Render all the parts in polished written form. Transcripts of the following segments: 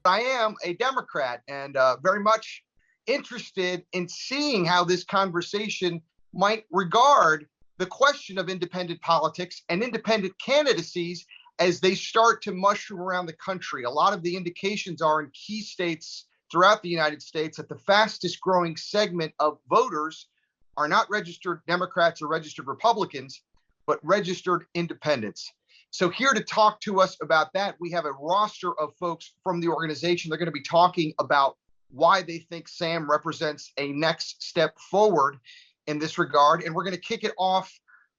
I am a Democrat and very much interested in seeing how this conversation might regard the question of independent politics and independent candidacies as they start to mushroom around the country. A lot of the indications are in key states throughout the United States that the fastest growing segment of voters are not registered Democrats or registered Republicans, but registered independents. So here to talk to us about that, we have a roster of folks from the organization. They're going to be talking about why they think SAM represents a next step forward in this regard. And we're going to kick it off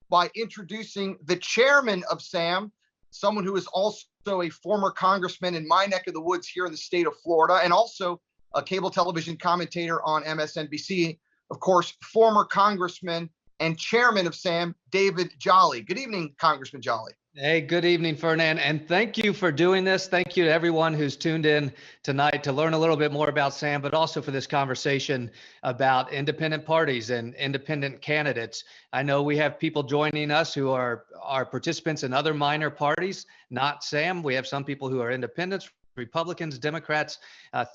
by introducing the chairman of SAM, someone who is also a former congressman in my neck of the woods here in the state of Florida, and also a cable television commentator on MSNBC, of course, former congressman and chairman of SAM, David Jolly. Good evening, Congressman Jolly. Hey, good evening, Fernand, and thank you for doing this. Thank you to everyone who's tuned in tonight to learn a little bit more about SAM, but also for this conversation about independent parties and independent candidates. I know we have people joining us who are participants in other minor parties, not SAM. We have some people who are independents, Republicans, Democrats.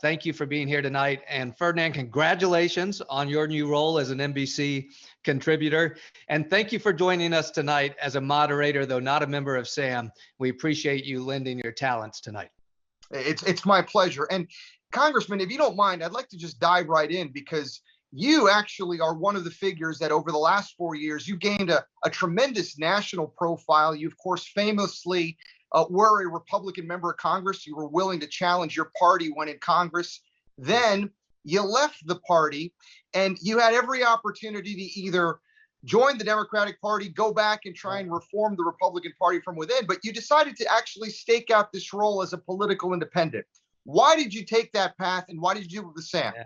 Thank you for being here tonight. And Fernand, congratulations on your new role as an NBC contributor. And thank you for joining us tonight as a moderator, though not a member of SAM. We appreciate you lending your talents tonight. It's my pleasure. And Congressman, if you don't mind, I'd like to just dive right in because you actually are one of the figures that over the last 4 years, you gained a tremendous national profile. You, of course, famously were a Republican member of Congress. You were willing to challenge your party when in Congress. Then you left the party and you had every opportunity to either join the Democratic Party, go back and try and reform the Republican Party from within, but you decided to actually stake out this role as a political independent. Why did you take that path and why did you do it with SAM? Yeah.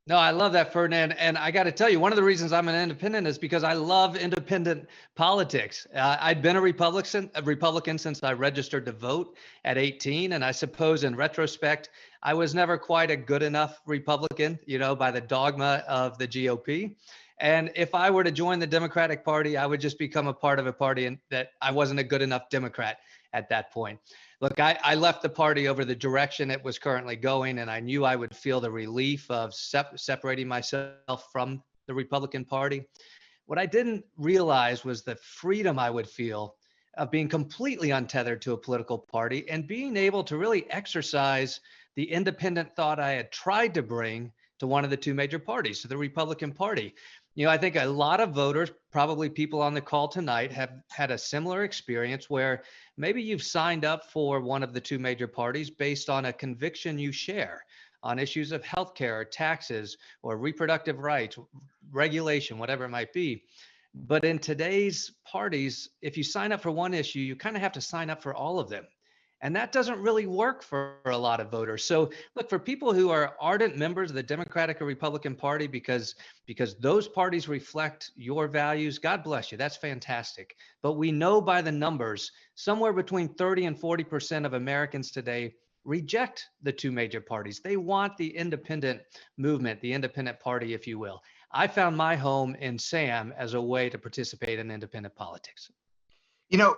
No, I love that, Fernand. And I got to tell you, one of the reasons I'm an independent is because I love independent politics. I'd been a Republican since I registered to vote at 18. And I suppose in retrospect, I was never quite a good enough Republican, by the dogma of the GOP. And if I were to join the Democratic Party, I would just become a part of a party that I wasn't a good enough Democrat at that point. Look, I left the party over the direction it was currently going, and I knew I would feel the relief of separating myself from the Republican Party. What I didn't realize was the freedom I would feel of being completely untethered to a political party and being able to really exercise the independent thought I had tried to bring to one of the two major parties, to the Republican Party. I think a lot of voters, probably people on the call tonight, have had a similar experience where maybe you've signed up for one of the two major parties based on a conviction you share on issues of healthcare or taxes or reproductive rights, regulation, whatever it might be. But in today's parties, if you sign up for one issue, you kind of have to sign up for all of them. And that doesn't really work for a lot of voters. So look, for people who are ardent members of the Democratic or Republican Party because those parties reflect your values, God bless you. That's fantastic. But we know by the numbers, somewhere between 30 and 40% of Americans today reject the two major parties. They want the independent movement, the independent party, if you will. I found my home in SAM as a way to participate in independent politics.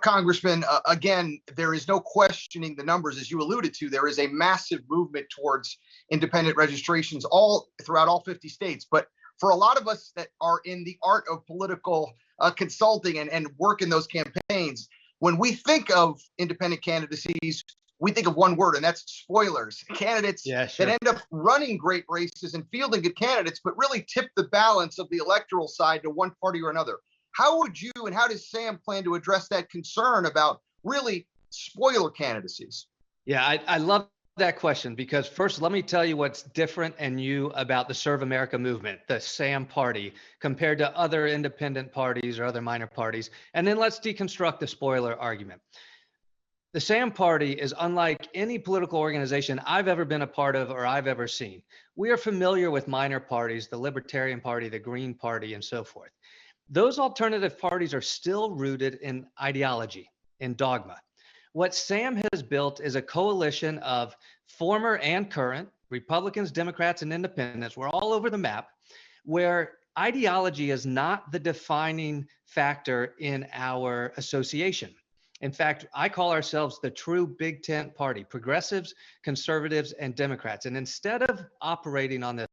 Congressman, again, there is no questioning the numbers. As you alluded to, there is a massive movement towards independent registrations all throughout all 50 states. But for a lot of us that are in the art of political consulting and work in those campaigns, when we think of independent candidacies, we think of one word, and that's spoilers. Candidates that end up running great races and fielding good candidates, but really tip the balance of the electoral side to one party or another. How would you and how does SAM plan to address that concern about really spoiler candidacies? Yeah, I love that question because first, let me tell you what's different and new about the Serve America movement, the SAM party, compared to other independent parties or other minor parties. And then let's deconstruct the spoiler argument. The SAM party is unlike any political organization I've ever been a part of or I've ever seen. We are familiar with minor parties, the Libertarian Party, the Green Party, and so forth. Those alternative parties are still rooted in ideology, in dogma. What SAM has built is a coalition of former and current Republicans, Democrats, and independents. We're all over the map, where ideology is not the defining factor in our association. In fact, I call ourselves the true Big Tent party, progressives, conservatives, and Democrats. And instead of operating on this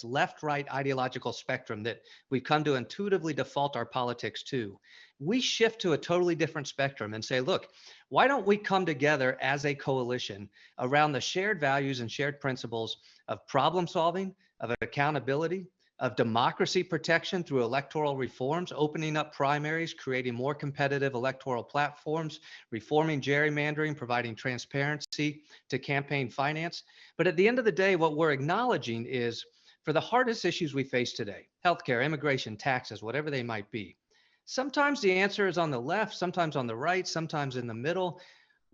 left-right ideological spectrum that we've come to intuitively default our politics to, we shift to a totally different spectrum and say, look, why don't we come together as a coalition around the shared values and shared principles of problem solving, of accountability, of democracy protection through electoral reforms, opening up primaries, creating more competitive electoral platforms, reforming gerrymandering, providing transparency to campaign finance. But at the end of the day, what we're acknowledging is for the hardest issues we face today, healthcare, immigration, taxes, whatever they might be, sometimes the answer is on the left, sometimes on the right, sometimes in the middle.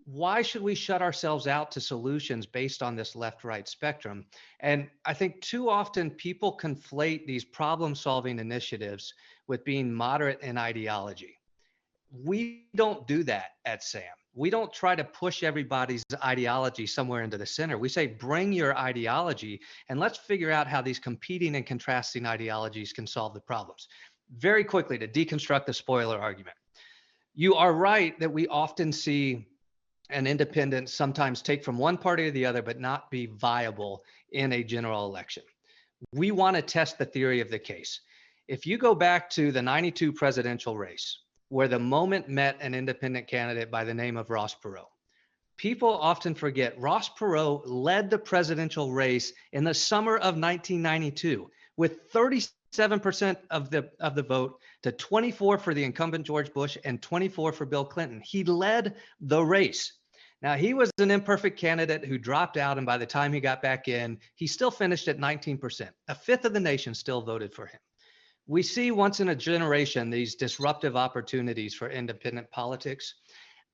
Why should we shut ourselves out to solutions based on this left-right spectrum? And I think too often people conflate these problem-solving initiatives with being moderate in ideology. We don't do that at SAM. We don't try to push everybody's ideology somewhere into the center. We say, bring your ideology and let's figure out how these competing and contrasting ideologies can solve the problems. Very quickly, to deconstruct the spoiler argument. You are right that we often see an independent sometimes take from one party or the other, but not be viable in a general election. We want to test the theory of the case. If you go back to the 92 presidential race, where the moment met an independent candidate by the name of Ross Perot, people often forget Ross Perot led the presidential race in the summer of 1992 with 37% of the vote to 24 for the incumbent George Bush and 24 for Bill Clinton. He led the race. Now, he was an imperfect candidate who dropped out, and by the time he got back in, he still finished at 19%. A fifth of the nation still voted for him. We see once in a generation these disruptive opportunities for independent politics.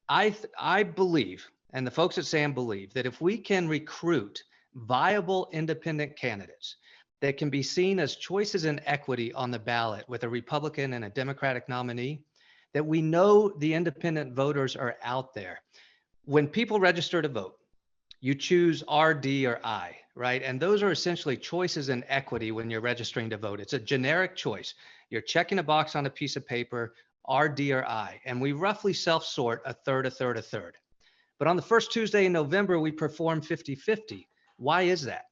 I believe, and the folks at SAM believe, that if we can recruit viable independent candidates that can be seen as choices in equity on the ballot with a Republican and a Democratic nominee, that we know the independent voters are out there. When people register to vote, you choose R, D, or I, right? And those are essentially choices in equity when you're registering to vote. It's a generic choice. You're checking a box on a piece of paper, R, D, or I, and we roughly self-sort a third, a third, a third. But on the first Tuesday in November, we perform 50-50. Why is that?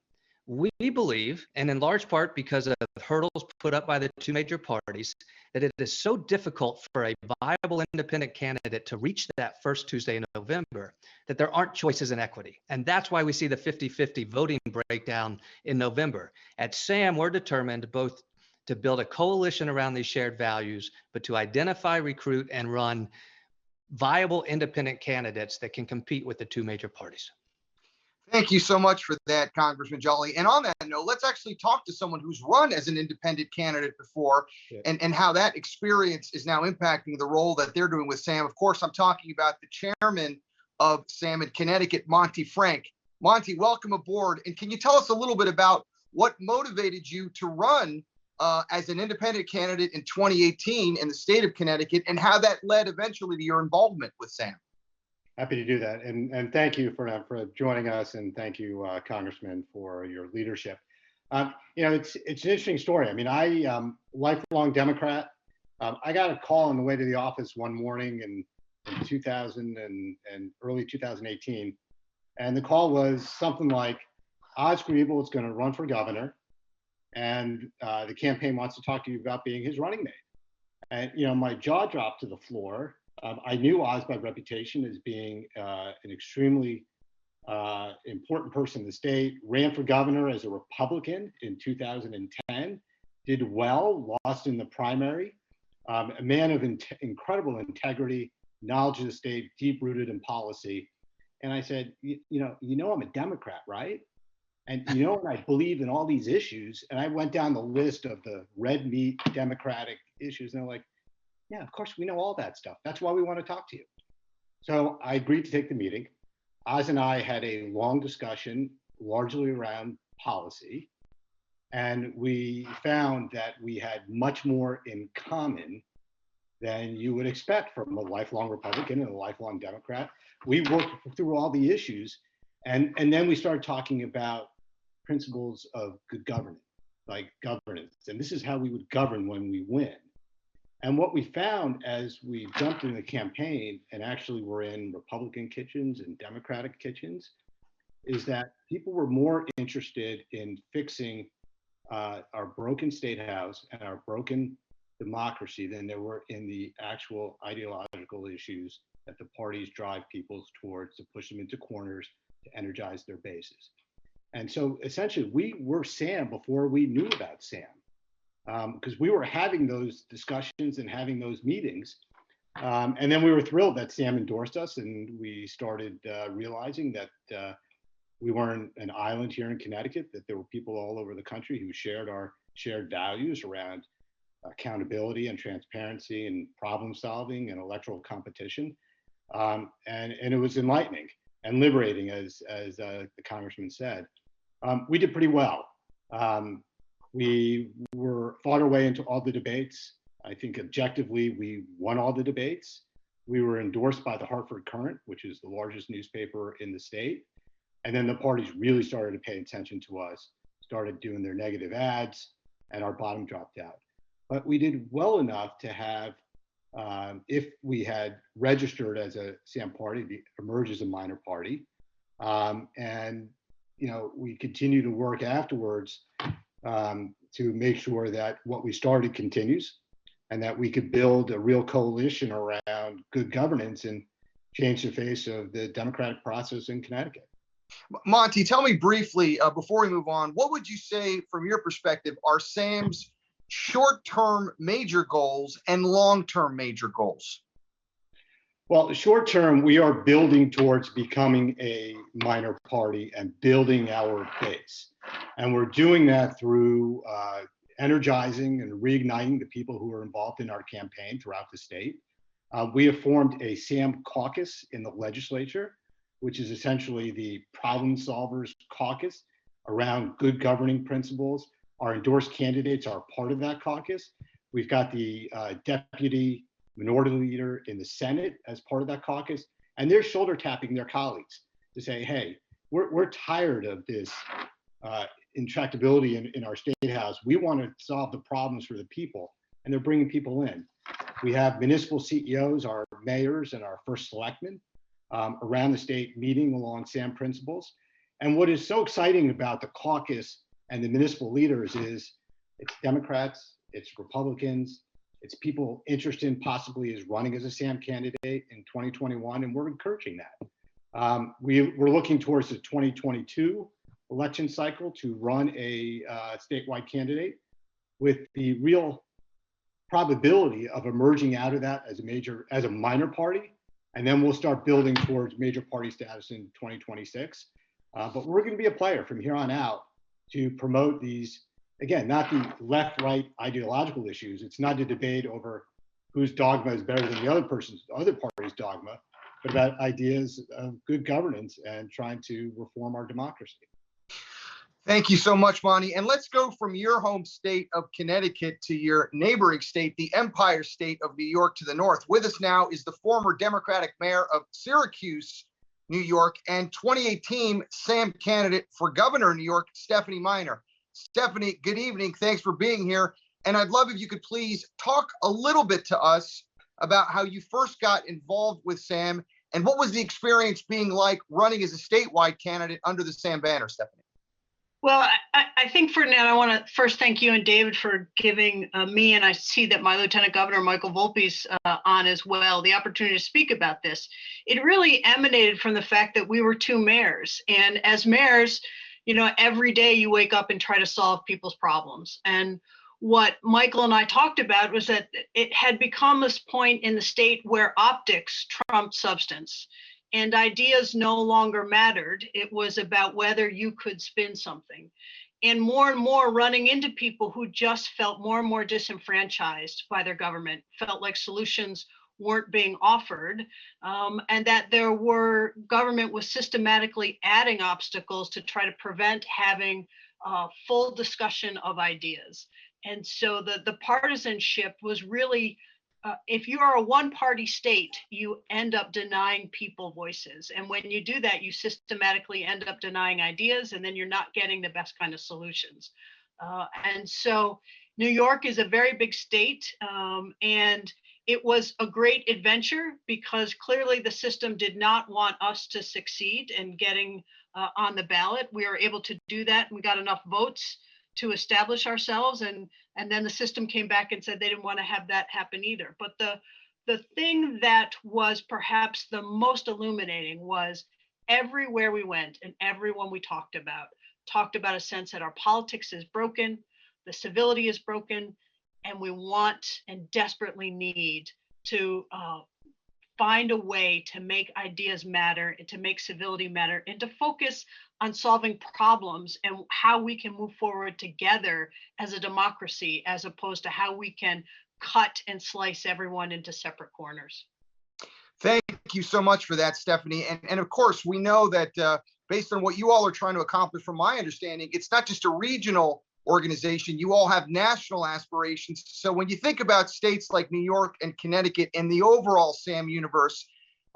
We believe, and in large part because of hurdles put up by the two major parties, that it is so difficult for a viable independent candidate to reach that first Tuesday in November that there aren't choices in equity. And that's why we see the 50-50 voting breakdown in November. At SAM, we're determined both to build a coalition around these shared values, but to identify, recruit, and run viable independent candidates that can compete with the two major parties. Thank you so much for that, Congressman Jolly. And on that note, let's actually talk to someone who's run as an independent candidate before, and how that experience is now impacting the role that they're doing with SAM. Of course, I'm talking about the chairman of SAM in Connecticut, Monty Frank. Monty, welcome aboard. And can you tell us a little bit about what motivated you to run as an independent candidate in 2018 in the state of Connecticut, and how that led eventually to your involvement with SAM? Happy to do that. And thank you for joining us. And thank you, Congressman, for your leadership. It's an interesting story. I mean, lifelong Democrat. I got a call on the way to the office one morning in 2000 and early 2018. And the call was something like, Oz Griebel is going to run for governor. And the campaign wants to talk to you about being his running mate. And, my jaw dropped to the floor. I knew Oz by reputation as being an extremely important person in the state, ran for governor as a Republican in 2010, did well, lost in the primary, a man of incredible integrity, knowledge of the state, deep-rooted in policy. And I said, I'm a Democrat, right? And I believe in all these issues. And I went down the list of the red meat Democratic issues, and they're like, yeah, of course, we know all that stuff. That's why we want to talk to you. So I agreed to take the meeting. Oz and I had a long discussion, largely around policy. And we found that we had much more in common than you would expect from a lifelong Republican and a lifelong Democrat. We worked through all the issues. And then we started talking about principles of good governance, like governance. And this is how we would govern when we win. And what we found as we jumped into the campaign and actually were in Republican kitchens and Democratic kitchens is that people were more interested in fixing our broken state house and our broken democracy than there were in the actual ideological issues that the parties drive people towards to push them into corners to energize their bases. And so essentially, we were Sam before we knew about Sam, because we were having those discussions and having those meetings. And then we were thrilled that Sam endorsed us, and we started realizing that we weren't an island here in Connecticut, that there were people all over the country who shared our shared values around accountability and transparency and problem solving and electoral competition. And it was enlightening and liberating, as the congressman said. We did pretty well. We fought our way into all the debates. I think objectively, we won all the debates. We were endorsed by the Hartford Courant, which is the largest newspaper in the state. And then the parties really started to pay attention to us, started doing their negative ads, and our bottom dropped out. But we did well enough to have, if we had registered as a Sam party, emerge as a minor party. And we continue to work afterwards to make sure that what we started continues and that we could build a real coalition around good governance and change the face of the democratic process in Connecticut. Monty, tell me briefly, before we move on, what would you say from your perspective are Sam's short-term major goals and long-term major goals? Well, the short term, we are building towards becoming a minor party and building our base. And we're doing that through energizing and reigniting the people who are involved in our campaign throughout the state. We have formed a Sam caucus in the legislature, which is essentially the problem solvers caucus around good governing principles. Our endorsed candidates are part of that caucus. We've got the deputy minority leader in the Senate as part of that caucus, and they're shoulder tapping their colleagues to say, hey, we're tired of this intractability in our state house. We want to solve the problems for the people, and they're bringing people in. We have municipal CEOs, our mayors, and our first selectmen around the state meeting along SAM principles. And what is so exciting about the caucus and the municipal leaders is it's Democrats, it's Republicans, it's people interested in possibly as running as a SAM candidate in 2021, and we're encouraging that. We're looking towards the 2022 election cycle to run a statewide candidate with the real probability of emerging out of that as a minor party, and then we'll start building towards major party status in 2026. But we're going to be a player from here on out to promote these. Again, not the left-right ideological issues. It's not a debate over whose dogma is better than the other party's dogma, but about ideas of good governance and trying to reform our democracy. Thank you so much, Monty. And let's go from your home state of Connecticut to your neighboring state, the Empire State of New York to the north. With us now is the former Democratic mayor of Syracuse, New York, and 2018 Sam candidate for governor of New York, Stephanie Miner. Stephanie, good evening. Thanks for being here. And I'd love if you could please talk a little bit to us about how you first got involved with Sam and what was the experience being like running as a statewide candidate under the Sam banner, Stephanie? Well, I think, Fernand, I want to first thank you and David for giving me, and I see that my Lieutenant Governor, Michael Volpe's on as well, the opportunity to speak about this. It really emanated from the fact that we were two mayors. And as mayors, every day you wake up and try to solve people's problems. And what Michael and I talked about was that it had become this point in the state where optics trumped substance and ideas no longer mattered. It was about whether you could spin something. And more running into people who just felt more and more disenfranchised by their government, felt like solutions weren't being offered, and that government was systematically adding obstacles to try to prevent having full discussion of ideas. And so the partisanship was really, if you are a one-party state, you end up denying people voices. And when you do that, you systematically end up denying ideas, and then you're not getting the best kind of solutions. And so New York is a very big state, and it was a great adventure because clearly the system did not want us to succeed in getting on the ballot. We were able to do that, and we got enough votes to establish ourselves, and then the system came back and said they didn't want to have that happen either. But the thing that was perhaps the most illuminating was everywhere we went and everyone we talked about a sense that our politics is broken, the civility is broken, and we want and desperately need to find a way to make ideas matter and to make civility matter and to focus on solving problems and how we can move forward together as a democracy, as opposed to how we can cut and slice everyone into separate corners. Thank you so much for that, Stephanie. And of course, we know that based on what you all are trying to accomplish, from my understanding, it's not just a regional organization. You all have national aspirations. So when you think about states like New York and Connecticut and the overall SAM universe,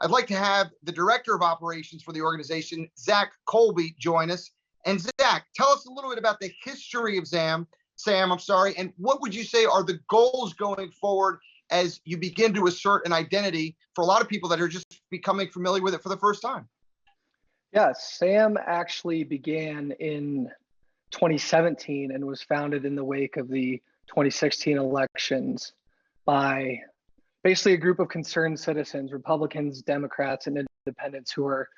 I'd like to have the director of operations for the organization, Zach Colby, join us. And Zach, tell us a little bit about the history of SAM, and what would you say are the goals going forward as you begin to assert an identity for a lot of people that are just becoming familiar with it for the first time? Yeah, SAM actually began in 2017 and was founded in the wake of the 2016 elections by basically a group of concerned citizens, Republicans, Democrats, and independents who are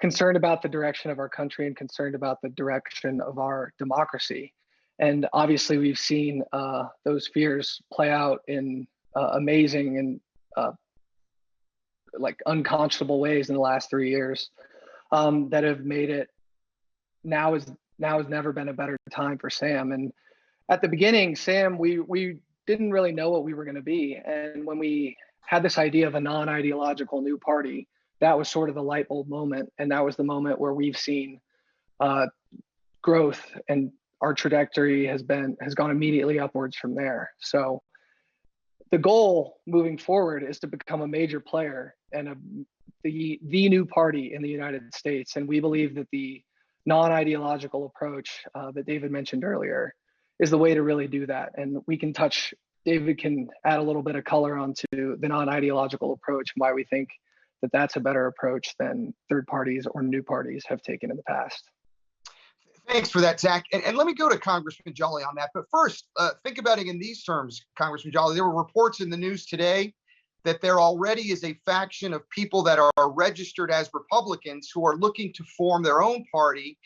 concerned about the direction of our country and concerned about the direction of our democracy. And obviously we've seen those fears play out in amazing and like unconscionable ways in the last 3 years that have made it now has never been a better time for SAM. And at the beginning, SAM, we didn't really know what we were going to be. And when we had this idea of a non-ideological new party, that was sort of the light bulb moment. And that was the moment where we've seen growth, and our trajectory has gone immediately upwards from there. So the goal moving forward is to become a major player and the new party in the United States. And we believe that the non-ideological approach that David mentioned earlier is the way to really do that. And David can add a little bit of color onto the non-ideological approach and why we think that that's a better approach than third parties or new parties have taken in the past. Thanks for that, Zach. And let me go to Congressman Jolly on that. But first, think about it in these terms, Congressman Jolly. There were reports in the news today that there already is a faction of people that are registered as Republicans who are looking to form their own party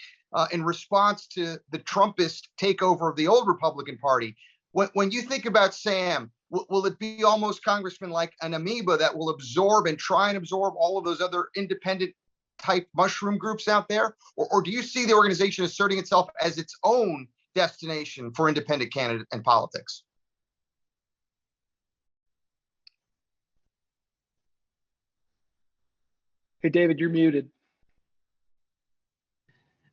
in response to the Trumpist takeover of the old Republican Party. When you think about SAM, will it be almost, Congressman, like an amoeba that will absorb and try and absorb all of those other independent type mushroom groups out there? Or do you see the organization asserting itself as its own destination for independent candidate and politics? Hey, David, you're muted.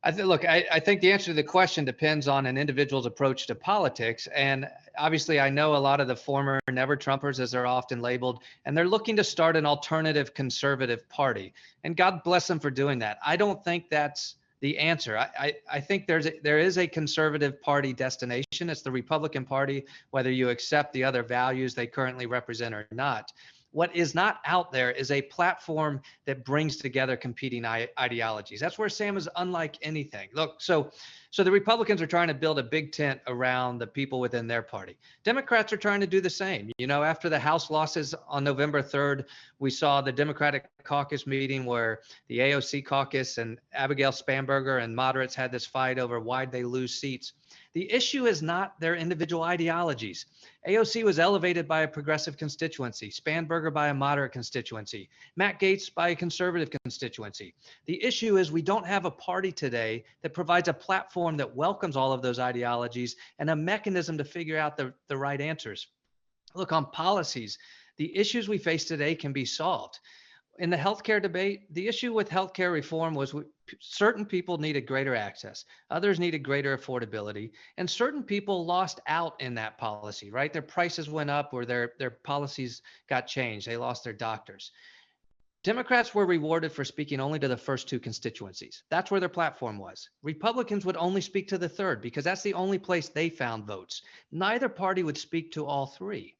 I think the answer to the question depends on an individual's approach to politics. And obviously, I know a lot of the former never Trumpers, as they're often labeled, and they're looking to start an alternative conservative party. And God bless them for doing that. I don't think that's the answer. I think there is a conservative party destination. It's the Republican Party, whether you accept the other values they currently represent or not. What is not out there is a platform that brings together competing ideologies. That's where SAM is unlike anything. Look, so the Republicans are trying to build a big tent around the people within their party. Democrats are trying to do the same. You know, after the House losses on November 3rd, we saw the Democratic caucus meeting where the AOC caucus and Abigail Spanberger and moderates had this fight over why'd they lose seats. The issue is not their individual ideologies. AOC was elevated by a progressive constituency, Spanberger by a moderate constituency, Matt Gaetz by a conservative constituency. The issue is we don't have a party today that provides a platform that welcomes all of those ideologies and a mechanism to figure out the right answers. Look, on policies, the issues we face today can be solved. In the healthcare debate, the issue with healthcare reform was certain people needed greater access, others needed greater affordability, and certain people lost out in that policy, right? Their prices went up or their policies got changed. They lost their doctors. Democrats were rewarded for speaking only to the first two constituencies. That's where their platform was. Republicans would only speak to the third because that's the only place they found votes. Neither party would speak to all three.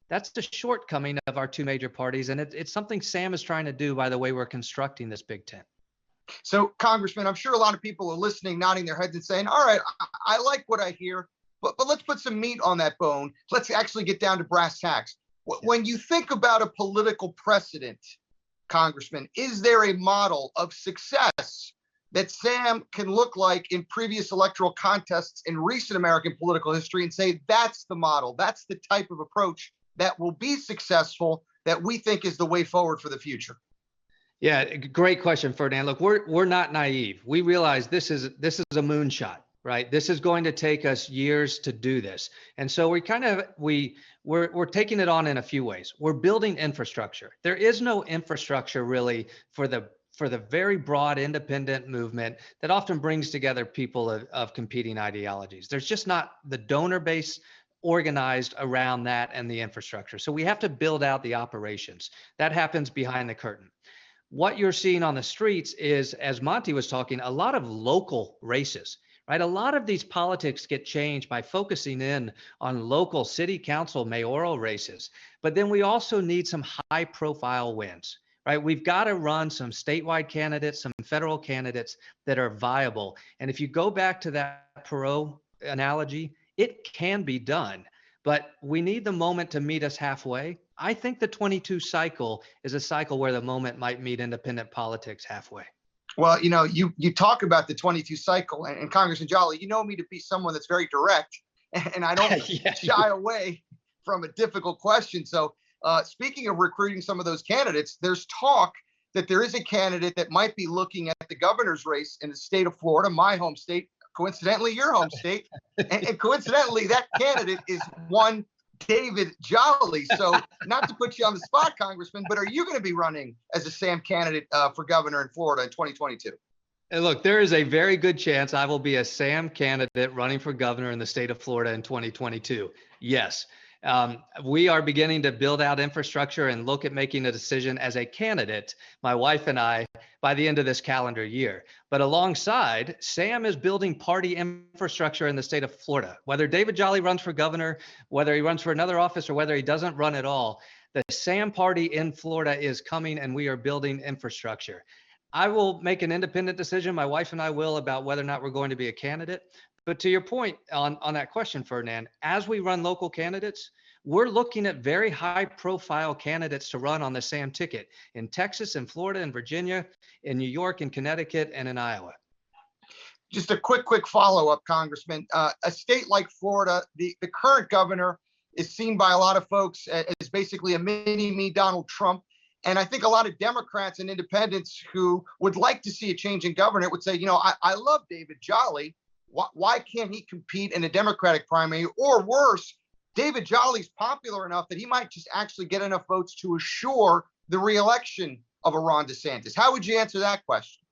That's the shortcoming of our two major parties, and it's something Sam is trying to do by the way we're constructing this Big Tent. So, Congressman, I'm sure a lot of people are listening, nodding their heads and saying, all right, I like what I hear, but let's put some meat on that bone. Let's actually get down to brass tacks. When you think about a political precedent, Congressman, is there a model of success that Sam can look like in previous electoral contests in recent American political history and say, that's the model, that's the type of approach that will be successful, that we think is the way forward for the future? Yeah, great question, Fernand. Look, we're not naive. We realize this is a moonshot, right? This is going to take us years to do this. And so we're taking it on in a few ways. We're building infrastructure. There is no infrastructure really for the very broad independent movement that often brings together people of competing ideologies. There's just not the donor base organized around that and the infrastructure. So we have to build out the operations. That happens behind the curtain. What you're seeing on the streets is, as Monty was talking, a lot of local races, right? A lot of these politics get changed by focusing in on local city council mayoral races. But then we also need some high profile wins, right? We've got to run some statewide candidates, some federal candidates that are viable. And if you go back to that Perot analogy, it can be done, but we need the moment to meet us halfway. I think the 22 cycle is a cycle where the moment might meet independent politics halfway. Well, you talk about the 22 cycle, and Congressman Jolly, you know me to be someone that's very direct, and I don't shy away from a difficult question. So speaking of recruiting some of those candidates, there's talk that there is a candidate that might be looking at the governor's race in the state of Florida, my home state, coincidentally your home state, and coincidentally that candidate is one David Jolly. So not to put you on the spot, Congressman, but are you going to be running as a Sam candidate for governor in Florida in 2022? And look, there is a very good chance I will be a Sam candidate running for governor in the state of Florida in 2022. Yes. We are beginning to build out infrastructure and look at making a decision as a candidate, my wife and I, by the end of this calendar year. But alongside, Sam is building party infrastructure in the state of Florida. Whether David Jolly runs for governor, whether he runs for another office, or whether he doesn't run at all, the Sam party in Florida is coming, and we are building infrastructure. I will make an independent decision, my wife and I will, about whether or not we're going to be a candidate. But to your point on that question, Ferdinand, as we run local candidates, we're looking at very high profile candidates to run on the Sam ticket in Texas, in Florida, in Virginia, in New York, in Connecticut, and in Iowa. Just a quick follow-up, Congressman. A state like Florida, the current governor is seen by a lot of folks as basically a mini-me Donald Trump. And I think a lot of Democrats and independents who would like to see a change in governor would say, I love David Jolly. Why can't he compete in a Democratic primary? Or worse, David Jolly's popular enough that he might just actually get enough votes to assure the reelection of a Ron DeSantis. How would you answer that question?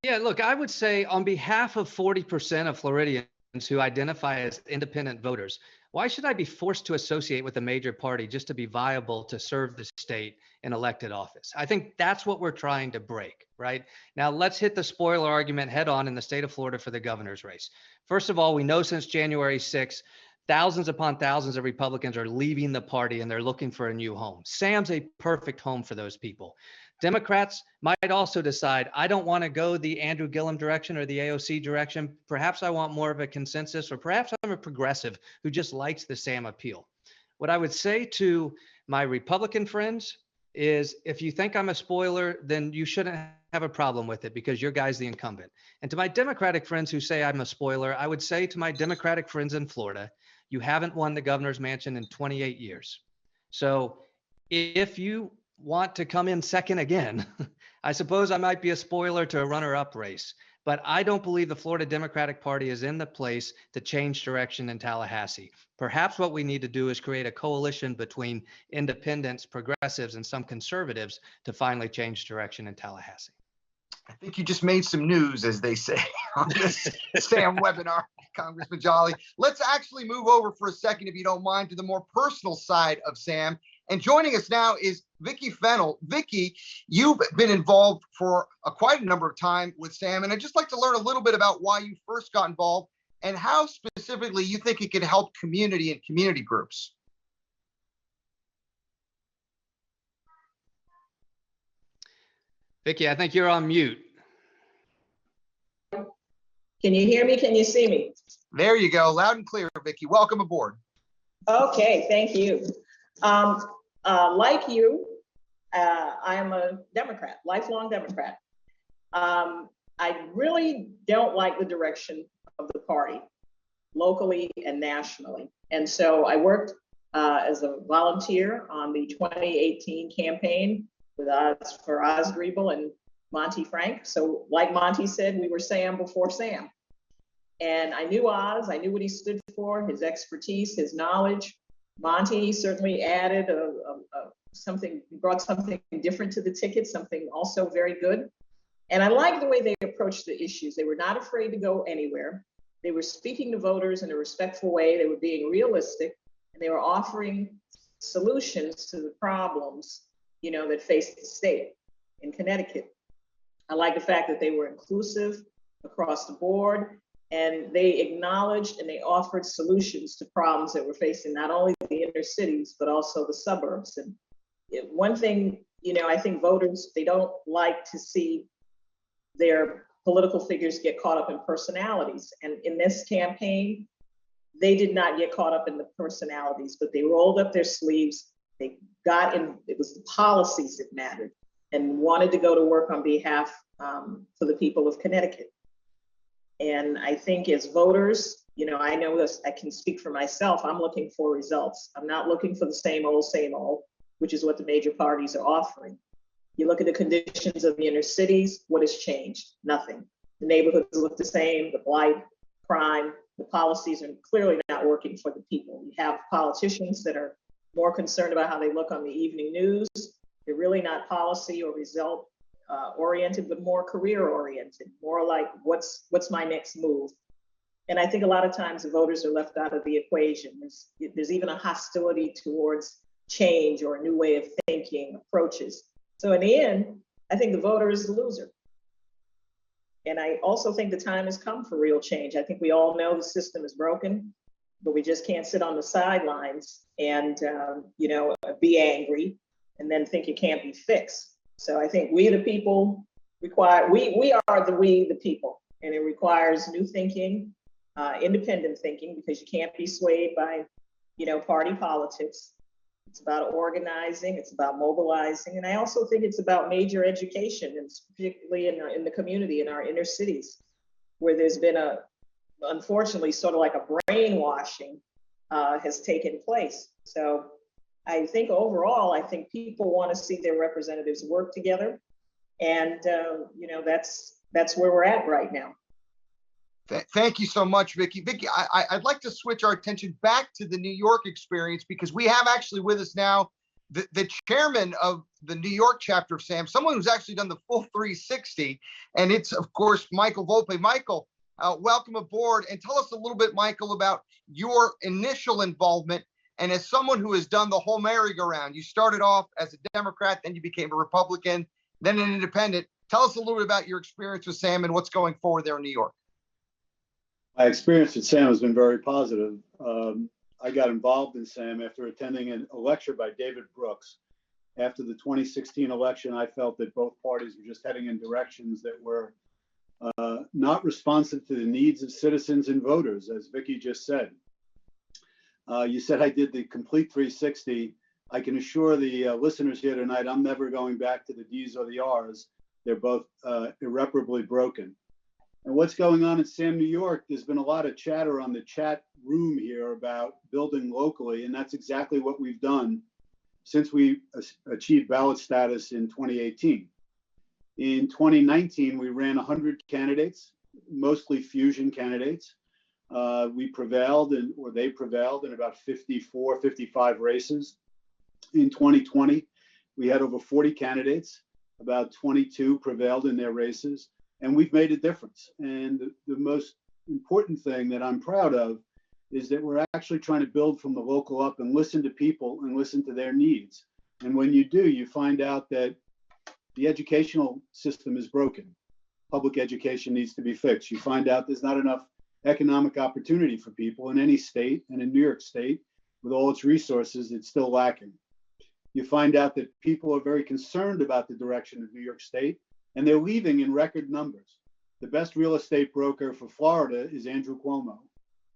Yeah, look, I would say on behalf of 40% of Floridians who identify as independent voters, why should I be forced to associate with a major party just to be viable to serve the state in elected office? I think that's what we're trying to break, right? Now, let's hit the spoiler argument head on in the state of Florida for the governor's race. First of all, we know since January 6th, thousands upon thousands of Republicans are leaving the party and they're looking for a new home. Sam's a perfect home for those people. Democrats might also decide, I don't want to go the Andrew Gillum direction or the AOC direction. Perhaps I want more of a consensus, or perhaps I'm a progressive who just likes the Sam appeal. What I would say to my Republican friends is, if you think I'm a spoiler, then you shouldn't have a problem with it because your guy's the incumbent. And to my Democratic friends who say I'm a spoiler, I would say to my Democratic friends in Florida, you haven't won the governor's mansion in 28 years. So if you want to come in second again, I suppose I might be a spoiler to a runner-up race, but I don't believe the Florida Democratic Party is in the place to change direction in Tallahassee. Perhaps what we need to do is create a coalition between independents, progressives, and some conservatives to finally change direction in Tallahassee. I think you just made some news, as they say, on this Sam webinar, Congressman Jolly. Let's actually move over for a second, if you don't mind, to the more personal side of Sam. And joining us now is Vicky Fennel. Vicky, you've been involved for quite a number of time with Sam, and I'd just like to learn a little bit about why you first got involved and how specifically you think it could help community and community groups. Vicky, I think you're on mute. Can you hear me? Can you see me? There you go, loud and clear, Vicky. Welcome aboard. Okay, thank you. Like you, I am a Democrat, lifelong Democrat. I really don't like the direction of the party, locally and nationally. And so I worked as a volunteer on the 2018 campaign with for Oz Griebel and Monty Frank. So like Monty said, we were Sam before Sam. And I knew Oz, I knew what he stood for, his expertise, his knowledge. Monty certainly added something, brought something different to the ticket, something also very good. And I like the way they approached the issues. They were not afraid to go anywhere. They were speaking to voters in a respectful way. They were being realistic, and they were offering solutions to the problems, you know, that faced the state in Connecticut. I like the fact that they were inclusive across the board, and they acknowledged and they offered solutions to problems that were facing not only the inner cities, but also the suburbs. And one thing, you know, I think voters, they don't like to see their political figures get caught up in personalities. And in this campaign, they did not get caught up in the personalities, but they rolled up their sleeves. They got in, it was the policies that mattered, and wanted to go to work on behalf for the people of Connecticut. And I think as voters, you know, I know this, I can speak for myself, I'm looking for results. I'm not looking for the same old, which is what the major parties are offering. You look at the conditions of the inner cities, what has changed? Nothing. The neighborhoods look the same, the blight, crime, the policies are clearly not working for the people. You have politicians that are more concerned about how they look on the evening news. They're really not policy or result oriented, but more career oriented, more like what's my next move. And I think a lot of times the voters are left out of the equation. There's even a hostility towards change or a new way of thinking, approaches. So in the end, I think the voter is the loser. And I also think the time has come for real change. I think we all know the system is broken, but we just can't sit on the sidelines and you know, be angry and then think it can't be fixed. So I think we the people require, we are the people, and it requires new thinking, independent thinking, because you can't be swayed by, you know, party politics. It's about organizing, it's about mobilizing, and I also think it's about major education, and particularly in the community, in our inner cities, where there's been unfortunately, sort of like a brainwashing has taken place. So I think overall, I think people want to see their representatives work together, and you know, that's where we're at right now. Thank you so much, Vicky. Vicky, I'd like to switch our attention back to the New York experience, because we have actually with us now the chairman of the New York chapter of SAM, someone who's actually done the full 360, and it's, of course, Michael Volpe. Michael, welcome aboard, and tell us a little bit, Michael, about your initial involvement. And as someone who has done the whole merry-go-round, you started off as a Democrat, then you became a Republican, then an independent. Tell us a little bit about your experience with SAM and what's going forward there in New York. My experience at SAM has been very positive. I got involved in SAM after attending a lecture by David Brooks. After the 2016 election, I felt that both parties were just heading in directions that were not responsive to the needs of citizens and voters, as Vicky just said. You said I did the complete 360. I can assure the listeners here tonight, I'm never going back to the D's or the R's. They're both irreparably broken. And what's going on in SAM, New York, there's been a lot of chatter on the chat room here about building locally, and that's exactly what we've done since we achieved ballot status in 2018. In 2019, we ran 100 candidates, mostly fusion candidates. We prevailed, or they prevailed in about 54, 55 races. In 2020, we had over 40 candidates, about 22 prevailed in their races. And we've made a difference. And the most important thing that I'm proud of is that we're actually trying to build from the local up and listen to people and listen to their needs. And when you do, you find out that the educational system is broken. Public education needs to be fixed. You find out there's not enough economic opportunity for people in any state, and in New York State, with all its resources, it's still lacking. You find out that people are very concerned about the direction of New York State, and they're leaving in record numbers. The best real estate broker for Florida is Andrew Cuomo.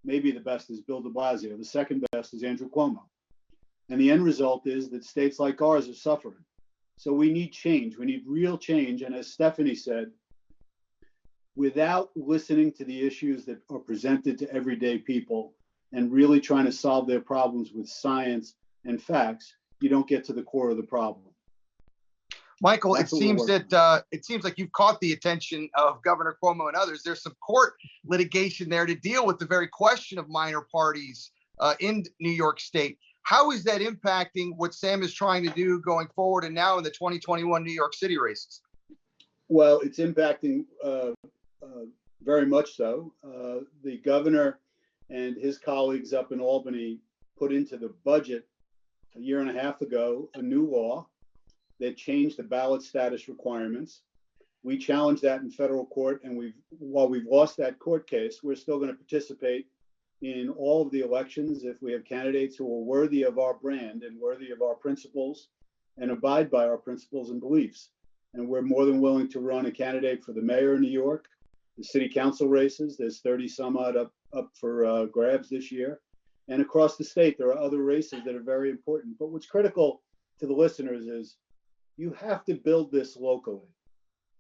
Maybe the best is Bill de Blasio. The second best is Andrew Cuomo. And the end result is that states like ours are suffering. So we need change. We need real change. And as Stephanie said, without listening to the issues that are presented to everyday people and really trying to solve their problems with science and facts, you don't get to the core of the problem. Michael, That's it what we're seems working that it seems like you've caught the attention of Governor Cuomo and others. There's some court litigation there to deal with the very question of minor parties in New York State. How is that impacting what Sam is trying to do going forward and now in the 2021 New York City races? Well, it's impacting very much so. The governor and his colleagues up in Albany put into the budget a year and a half ago a new law that changed the ballot status requirements. We challenged that in federal court, and while we've lost that court case, we're still going to participate in all of the elections if we have candidates who are worthy of our brand and worthy of our principles and abide by our principles and beliefs. And we're more than willing to run a candidate for the mayor of New York, the city council races. There's 30 some odd up for grabs this year. And across the state, there are other races that are very important. But what's critical to the listeners is you have to build this locally.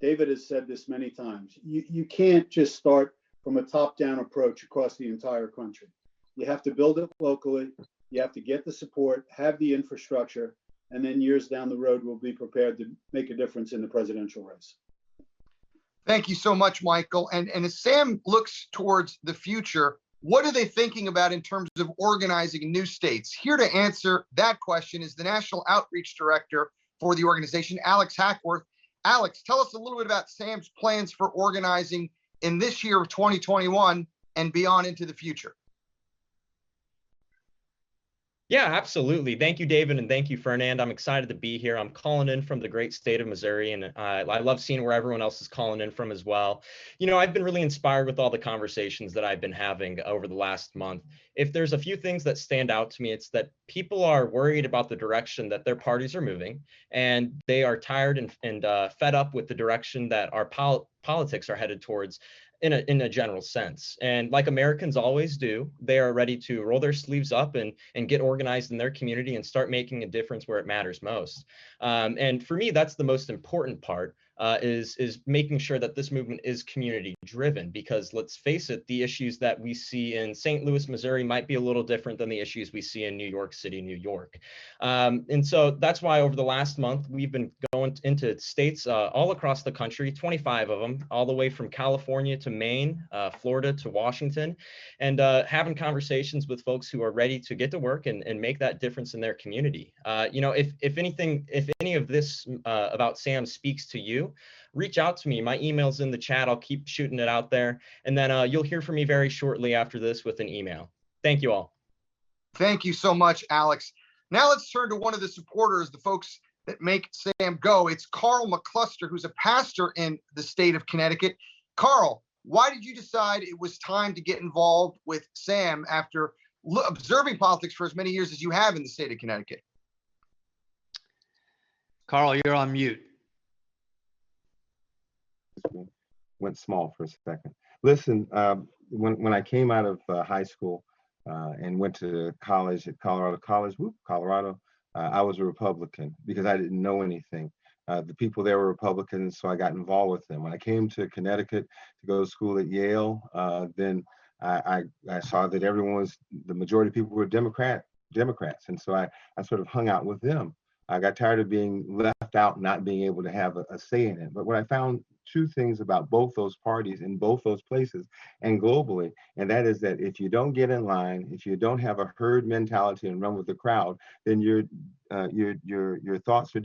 David has said this many times. You can't just start from a top-down approach across the entire country. You have to build it locally. You have to get the support, have the infrastructure, and then years down the road, we'll be prepared to make a difference in the presidential race. Thank you so much, Michael. And as Sam looks towards the future, what are they thinking about in terms of organizing new states? Here to answer that question is the National Outreach Director for the organization, Alex Hackworth. Alex, tell us a little bit about Sam's plans for organizing in this year of 2021 and beyond into the future. Yeah, absolutely. Thank you, David, and thank you, Fernand. I'm excited to be here. I'm calling in from the great state of Missouri, and I love seeing where everyone else is calling in from as well. You know, I've been really inspired with all the conversations that I've been having over the last month. If there's a few things that stand out to me, it's that people are worried about the direction that their parties are moving, and they are tired and fed up with the direction that our politics are headed towards in a general sense. And like Americans always do, they are ready to roll their sleeves up and get organized in their community and start making a difference where it matters most. And for me, that's the most important part, is making sure that this movement is community driven, because let's face it, the issues that we see in St. Louis, Missouri might be a little different than the issues we see in New York City, New York. And so that's why over the last month, we've been going into states all across the country, 25 of them, all the way from California to Maine, Florida to Washington, and having conversations with folks who are ready to get to work and make that difference in their community. You know, if any of this about Sam speaks to you, reach out to me. My email's in the chat. I'll keep shooting it out there. And then you'll hear from me very shortly after this with an email. Thank you all. Thank you so much, Alex. Now let's turn to one of the supporters, the folks that make Sam go. It's Carl McCluster, who's a pastor in the state of Connecticut. Carl, why did you decide it was time to get involved with Sam after observing politics for as many years as you have in the state of Connecticut? Carl, you're on mute. Went small for a second. Listen, when I came out of high school and went to college at Colorado College, Colorado, I was a Republican because I didn't know anything. The people there were Republicans, so I got involved with them. When I came to Connecticut to go to school at Yale, then I saw that the majority of people were Democrats, and so I sort of hung out with them. I got tired of being left out, not being able to have a say in it. But what I found two things about both those parties in both those places and globally, and that is that if you don't get in line, if you don't have a herd mentality and run with the crowd, then your thoughts are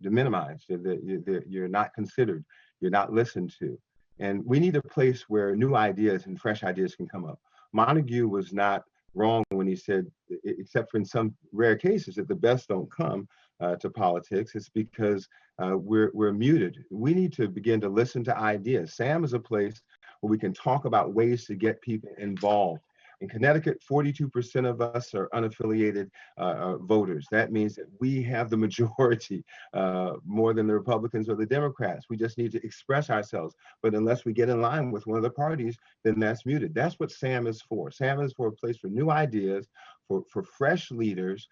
minimized. You're not considered. You're not listened to. And we need a place where new ideas and fresh ideas can come up. Montague was not wrong when he said, except for in some rare cases, that the best don't come. to politics. It's because we're muted. We need to begin to listen to ideas. SAM is a place where we can talk about ways to get people involved. In Connecticut, 42% of us are unaffiliated voters. That means that we have the majority more than the Republicans or the Democrats. We just need to express ourselves. But unless we get in line with one of the parties, then that's muted. That's what SAM is for. SAM is for a place for new ideas, for fresh leaders,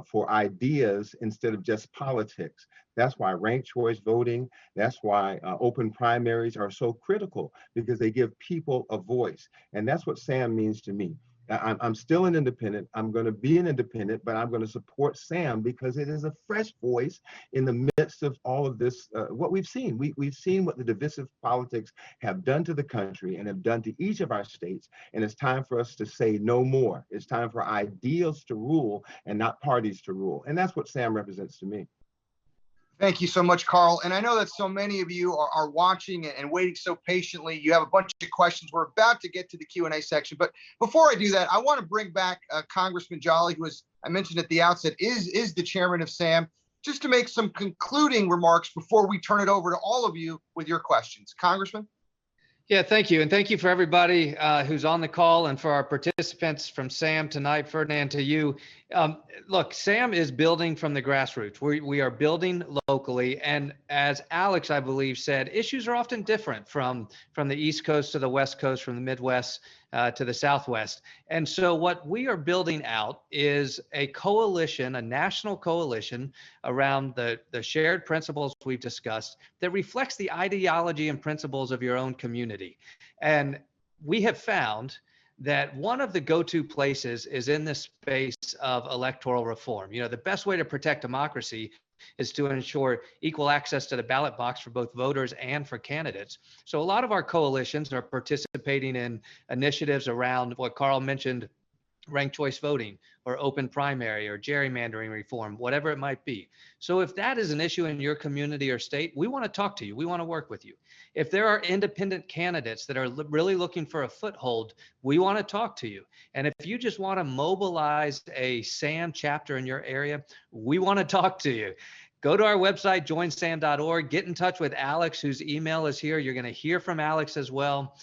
for ideas instead of just politics. That's why ranked choice voting, that's why open primaries are so critical, because they give people a voice. And that's what SAM means to me. I'm still an independent. I'm going to be an independent, but I'm going to support SAM because it is a fresh voice in the midst of all of this, what we've seen. We've seen what the divisive politics have done to the country and have done to each of our states. And it's time for us to say no more. It's time for ideals to rule and not parties to rule. And that's what SAM represents to me. Thank you so much, Carl. And I know that so many of you are watching and waiting so patiently. You have a bunch of questions. We're about to get to the Q&A section. But before I do that, I want to bring back Congressman Jolly, who, as I mentioned at the outset, is the chairman of SAM, just to make some concluding remarks before we turn it over to all of you with your questions. Congressman? Yeah, thank you. And thank you for everybody who's on the call, and for our participants from SAM tonight. Ferdinand, to you. Look, SAM is building from the grassroots. We are building locally. And as Alex, I believe, said, issues are often different from the East Coast to the West Coast, from the Midwest to the Southwest. And so what we are building out is a coalition, a national coalition around the shared principles we've discussed that reflects the ideology and principles of your own community. And we have found that one of the go-to places is in the space of electoral reform. You know, the best way to protect democracy is to ensure equal access to the ballot box for both voters and for candidates. So a lot of our coalitions are participating in initiatives around what Carl mentioned, ranked choice voting or open primary or gerrymandering reform, whatever it might be. So if that is an issue in your community or state, we want to talk to you. We want to work with you. If there are independent candidates that are really looking for a foothold, we want to talk to you. And if you just want to mobilize a SAM chapter in your area, we want to talk to you. Go to our website, joinsam.org, get in touch with Alex, whose email is here. You're going to hear from Alex as well.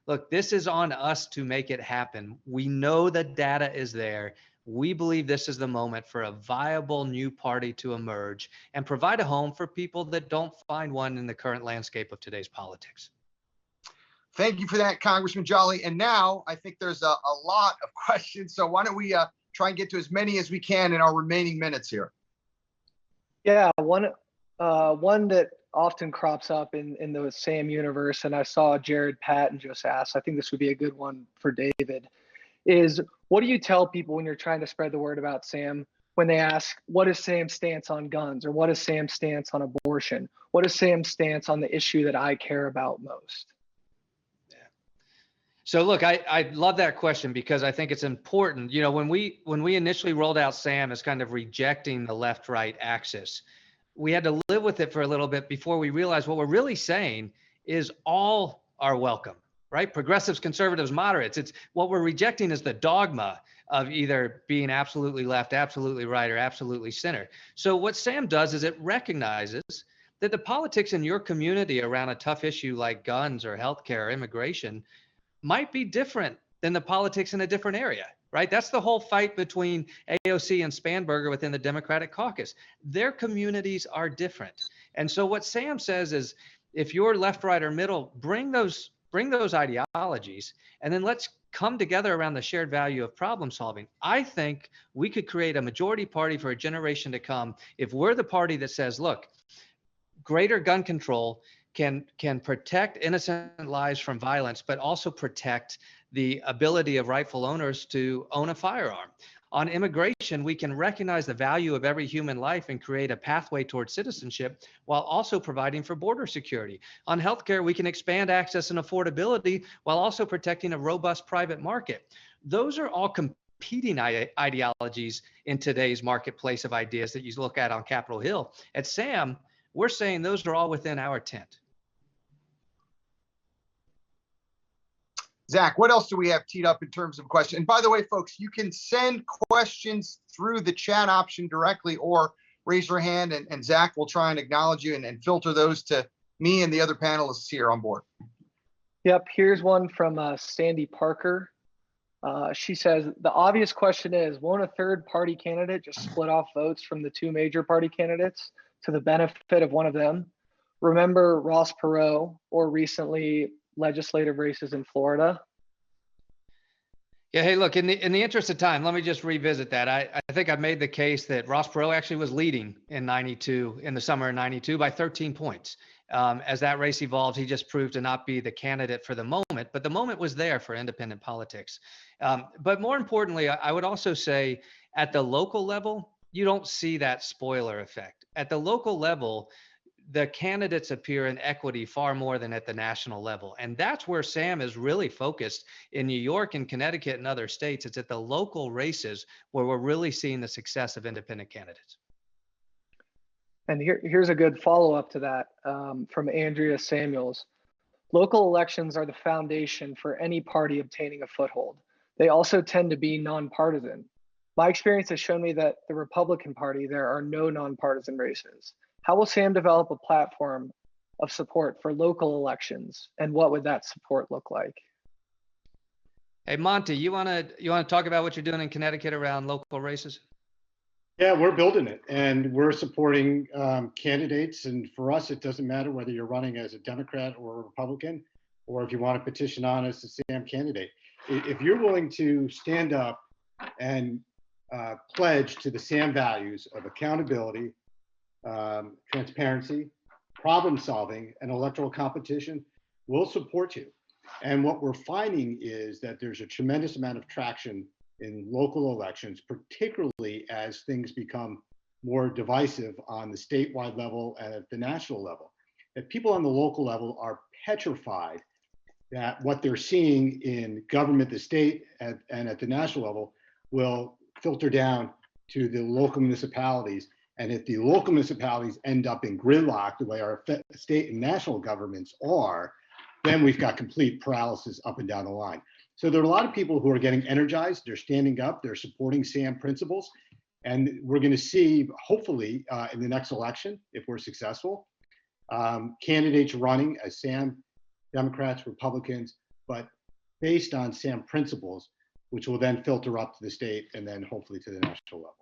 Look, this is on us to make it happen. We know the data is there. We believe this is the moment for a viable new party to emerge and provide a home for people that don't find one in the current landscape of today's politics. Thank you for that, Congressman Jolly. And now I think there's a lot of questions. So why don't we try and get to as many as we can in our remaining minutes here? Yeah, one that often crops up in the SAM universe, and I saw Jared, Pat, and just asked, I think this would be a good one for David, is what do you tell people when you're trying to spread the word about SAM when they ask, what is SAM's stance on guns, or what is SAM's stance on abortion? What is SAM's stance on the issue that I care about most? So look, I love that question because I think it's important. You know, when we initially rolled out SAM as kind of rejecting the left-right axis, we had to live with it for a little bit before we realized what we're really saying is all are welcome, right? Progressives, conservatives, moderates. It's what we're rejecting is the dogma of either being absolutely left, absolutely right, or absolutely center. So what SAM does is it recognizes that the politics in your community around a tough issue like guns or healthcare or immigration might be different than the politics in a different area, right? That's the whole fight between AOC and Spanberger within the Democratic caucus. Their communities are different. And so what Sam says is, if you're left, right, or middle, bring those ideologies, and then let's come together around the shared value of problem solving. I think we could create a majority party for a generation to come if we're the party that says, look, greater gun control can protect innocent lives from violence, but also protect the ability of rightful owners to own a firearm. On immigration, we can recognize the value of every human life and create a pathway towards citizenship while also providing for border security. On healthcare, we can expand access and affordability while also protecting a robust private market. Those are all competing ideologies in today's marketplace of ideas that you look at on Capitol Hill. At SAM, we're saying those are all within our tent. Zach, what else do we have teed up in terms of questions? And by the way, folks, you can send questions through the chat option directly, or raise your hand, and Zach will try and acknowledge you and filter those to me and the other panelists here on board. Yep, here's one from Sandy Parker. She says, the obvious question is, won't a third party candidate just split off votes from the two major party candidates to the benefit of one of them? Remember Ross Perot, or recently legislative races in Florida? Yeah, hey, look, in the interest of time, let me just revisit that. I think I made the case that Ross Perot actually was leading in the summer of 92 by 13 points. As that race evolved, he just proved to not be the candidate for the moment, but the moment was there for independent politics. But more importantly, I would also say at the local level, you don't see that spoiler effect. At the local level, the candidates appear in equity far more than at the national level. And that's where Sam is really focused in New York and Connecticut and other states. It's at the local races where we're really seeing the success of independent candidates. And here's a good follow-up to that from Andrea Samuels. Local elections are the foundation for any party obtaining a foothold. They also tend to be nonpartisan. My experience has shown me that the Republican Party, there are no nonpartisan races. How will Sam develop a platform of support for local elections, and what would that support look like? Hey, Monty, you wanna talk about what you're doing in Connecticut around local races? Yeah, we're building it, and we're supporting candidates. And for us, it doesn't matter whether you're running as a Democrat or a Republican, or if you want to petition on as a Sam candidate. If you're willing to stand up and pledge to the Sam values of accountability, transparency, problem solving, and electoral competition, we'll support you. And what we're finding is that there's a tremendous amount of traction in local elections, particularly as things become more divisive on the statewide level and at the national level. That people on the local level are petrified that what they're seeing in government, the state, and at the national level will filter down to the local municipalities. And if the local municipalities end up in gridlock the way our state and national governments are, then we've got complete paralysis up and down the line. So there are a lot of people who are getting energized. They're standing up. They're supporting SAM principles. And we're going to see, hopefully, in the next election, if we're successful, candidates running as SAM, Democrats, Republicans, but based on SAM principles, which will then filter up to the state and then hopefully to the national level.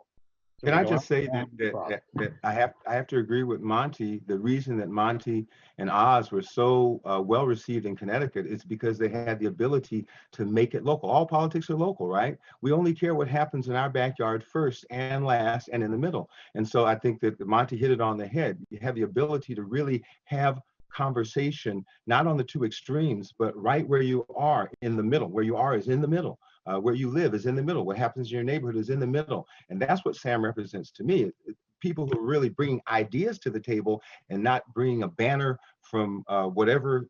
So Can I just say that I have to agree with Monty. The reason that Monty and Oz were so well received in Connecticut is because they had the ability to make it local. All politics are local, right? We only care what happens in our backyard first and last and in the middle. And so I think that Monty hit it on the head. You have the ability to really have conversation, not on the two extremes, but right where you are in the middle. Where you are is in the middle. Where you live is in the middle. What happens in your neighborhood is in the middle. And that's what SAM represents to me. People who are really bringing ideas to the table and not bringing a banner from whatever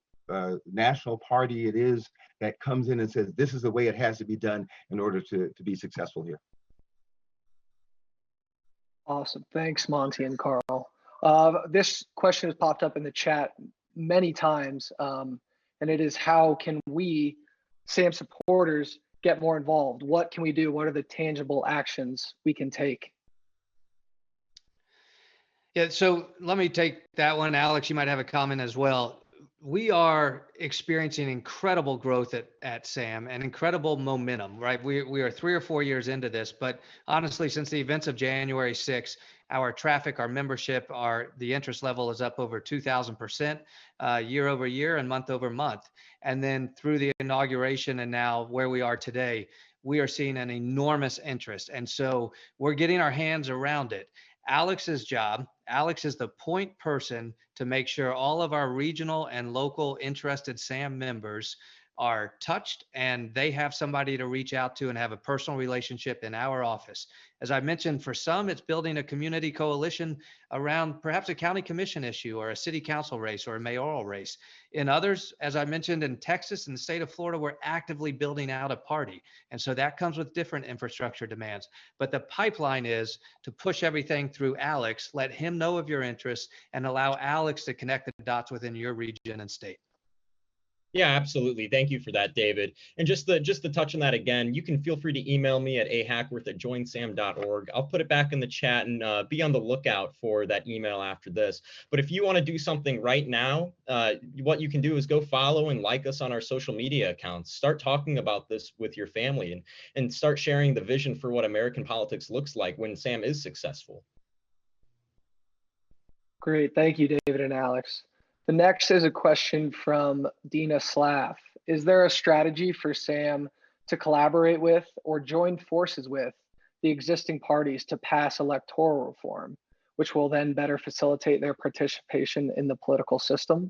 national party it is that comes in and says, this is the way it has to be done in order to be successful here. Awesome. Thanks, Monty and Carl. This question has popped up in the chat many times, and it is, how can we, SAM supporters, get more involved? What can we do? What are the tangible actions we can take? Yeah, so let me take that one. Alex, you might have a comment as well. We are experiencing incredible growth at SAM and incredible momentum, right? We are 3 or 4 years into this, but honestly, since the events of January 6th, our traffic, our membership, the interest level is up over 2,000% year over year and month over month. And then through the inauguration and now where we are today, we are seeing an enormous interest. And so we're getting our hands around it. Alex's job, Alex is the point person to make sure all of our regional and local interested SAM members are touched and they have somebody to reach out to and have a personal relationship in our office. As I mentioned, for some, it's building a community coalition around perhaps a county commission issue or a city council race or a mayoral race. In others, as I mentioned, in Texas and the state of Florida, we're actively building out a party. And so that comes with different infrastructure demands. But the pipeline is to push everything through Alex, let him know of your interests, and allow Alex to connect the dots within your region and state. Yeah, absolutely. Thank you for that, David. And just to touch on that again, you can feel free to email me at ahackworth@joinsam.org. I'll put it back in the chat, and be on the lookout for that email after this. But if you want to do something right now, what you can do is go follow and like us on our social media accounts. Start talking about this with your family, and start sharing the vision for what American politics looks like when Sam is successful. Great. Thank you, David and Alex. The next is a question from Dina Slaff. Is there a strategy for Sam to collaborate with or join forces with the existing parties to pass electoral reform, which will then better facilitate their participation in the political system?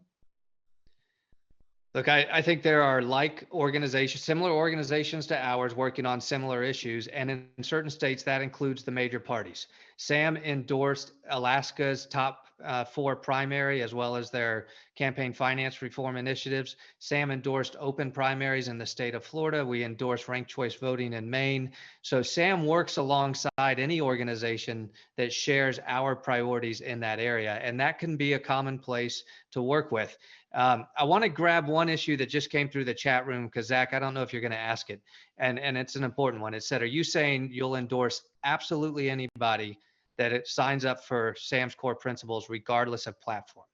Look, I think there are similar organizations to ours working on similar issues. And in certain states, that includes the major parties. Sam endorsed Alaska's top 4 primary, as well as their campaign finance reform initiatives. Sam endorsed open primaries in the state of Florida. We endorsed ranked choice voting in Maine. So Sam works alongside any organization that shares our priorities in that area. And that can be a common place to work with. I want to grab one issue that just came through the chat room, because Zach, I don't know if you're going to ask it, and it's an important one. It said, are you saying you'll endorse absolutely anybody that it signs up for Sam's core principles, regardless of platform?